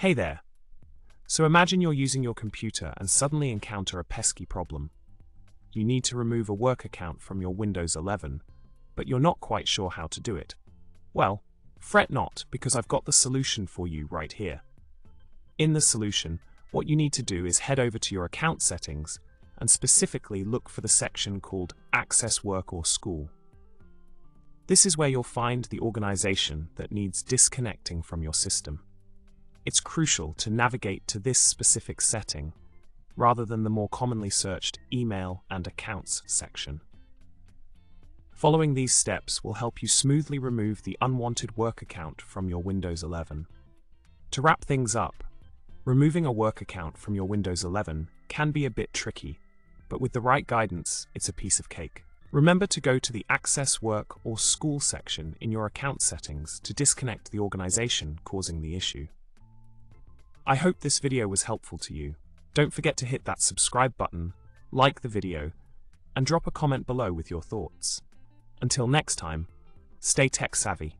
Hey there. So imagine you're using your computer and suddenly encounter a pesky problem. You need to remove a work account from your Windows 11, but you're not quite sure how to do it. Well, fret not, because I've got the solution for you right here. In the solution, what you need to do is head over to your account settings and specifically look for the section called Access Work or School. This is where you'll find the organization that needs disconnecting from your system. It's crucial to navigate to this specific setting rather than the more commonly searched Email and Accounts section. Following these steps will help you smoothly remove the unwanted work account from your Windows 11. To wrap things up, removing a work account from your Windows 11 can be a bit tricky, but with the right guidance, it's a piece of cake. Remember to go to the Access Work or School section in your account settings to disconnect the organization causing the issue. I hope this video was helpful to you. Don't forget to hit that subscribe button, like the video, and drop a comment below with your thoughts. Until next time, stay tech savvy.